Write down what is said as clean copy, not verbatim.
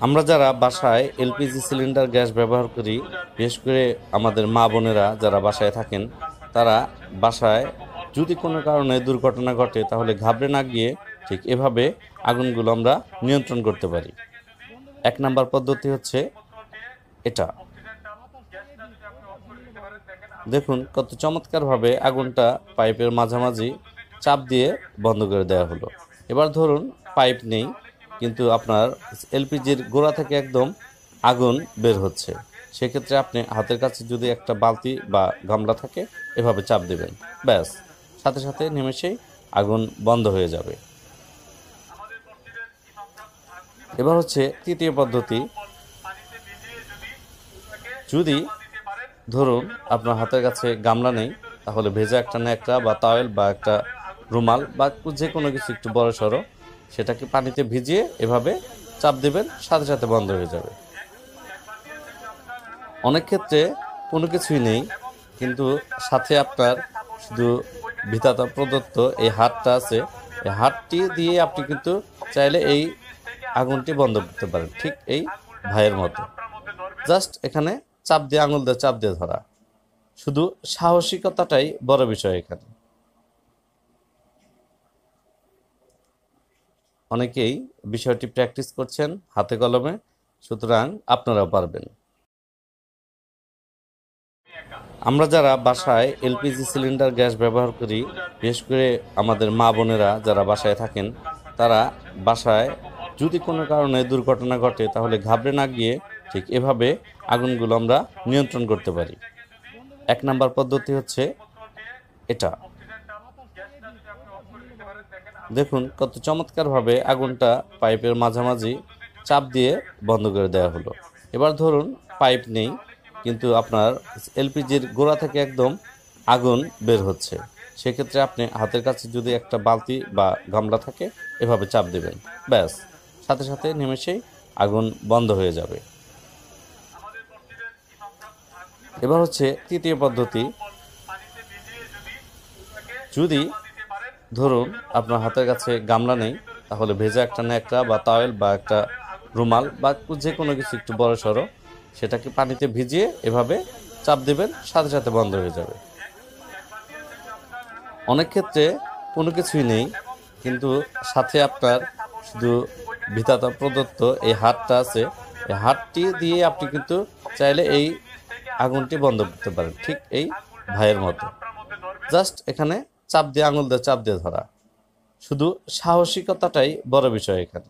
আমরা যারা বাসায় এলপিজি সিলিন্ডার গ্যাস ব্যবহার করি, বিশেষ করে আমাদের মা বোনেরা যারা বাসায় থাকেন, তারা বাসায় যদি কোনো কারণে দুর্ঘটনা ঘটে তাহলে ঘাবড়ে না গিয়ে ঠিক এভাবে আগুনগুলো আমরা নিয়ন্ত্রণ করতে পারি। 1 নাম্বার পদ্ধতি হচ্ছে এটা। দেখুন কত চমৎকারভাবে আগুনটা পাইপের মাঝামাঝি চাপ দিয়ে বন্ধ করে দেওয়া হলো। এবার ধরুন পাইপ নেই, কিন্তু আপনার এলপিজির গোড়া থেকে একদম আগুন বের হচ্ছে। সেক্ষেত্রে আপনি হাতের কাছে যদি একটা বালতি বা গামলা থাকে, এভাবে চাপ দেবেন, ব্যাস সাথে সাথে নিমেষেই আগুন বন্ধ হয়ে যাবে। এবার হচ্ছে তৃতীয় পদ্ধতি। যদি ধরুন আপনার হাতের কাছে গামলা নেই, তাহলে ভেজা একটা ন্যাকড়া বা তাওয়েল বা একটা রুমাল বা যে কোনো কিছু একটু বড় সড়ো, সেটাকে পানিতে ভিজিয়ে এভাবে চাপ দেবেন, সাথে সাথে বন্ধ হয়ে যাবে। অনেক ক্ষেত্রে কোনো কিছুই নেই, কিন্তু সাথে আপনার শুধু বিধাতা প্রদত্ত এই হাতটা আছে। এই হাতটি দিয়ে আপনি কিন্তু চাইলে এই আগুনটি বন্ধ করতে পারেন, ঠিক এই ভাইয়ের মতো। জাস্ট এখানে চাপ দিয়ে, আঙুল দিয়ে চাপ দিয়ে ধরা। শুধু সাহসিকতাটাই বড় বিষয় এখানে। অনেকেই বিষয়টি প্র্যাকটিস করছেন হাতে কলমে, সুতরাং আপনারাও পারবেন। আমরা যারা বাসায় এলপিজি সিলিন্ডার গ্যাস ব্যবহার করি, বিশেষ করে আমাদের মা বোনেরা যারা বাসায় থাকেন, তারা বাসায় যদি কোনো কারণে দুর্ঘটনা ঘটে তাহলে ঘাবড়ে না গিয়ে ঠিক এভাবে আগুনগুলো আমরা নিয়ন্ত্রণ করতে পারি। 1 নাম্বার পদ্ধতি হচ্ছে এটা। দেখুন কত চমৎকারভাবে আগুনটা পাইপের মাঝামাঝি চাপ দিয়ে বন্ধ করে দেওয়া হলো। এবার ধরুন পাইপ নেই, কিন্তু আপনার এলপিজির গোড়া থেকে একদম আগুন বের হচ্ছে। সেক্ষেত্রে আপনি হাতের কাছে যদি একটা বালতি বা গামলা থাকে, এভাবে চাপ দেবেন, ব্যাস সাথে সাথে নিমেষেই আগুন বন্ধ হয়ে যাবে। এবার হচ্ছে তৃতীয় পদ্ধতি। যদি ধরুন আপনার হাতের কাছে গামলা নেই, তাহলে ভেজা একটা ন্যাকড়া বা তাওয়েল বা একটা রুমাল বা যে কোনো কিছু একটু বড় সড়ো, সেটাকে পানিতে ভিজিয়ে এভাবে চাপ দেবেন, সাথে সাথে বন্ধ হয়ে যাবে। অনেক ক্ষেত্রে কোনো কিছুই নেই, কিন্তু সাথে আপনার শুধু বিধাতা প্রদত্ত এই হাতটা আছে। এই হাতটি দিয়ে আপনি কিন্তু চাইলে এই আগুনটি বন্ধ করতে পারেন, ঠিক এই ভাইয়ের মতো। জাস্ট এখানে চাপ দিয়ে, আঙুল দিয়ে চাপ দিয়ে ধরা। শুধু সাহসিকতাটাই বড় বিষয় এখানে।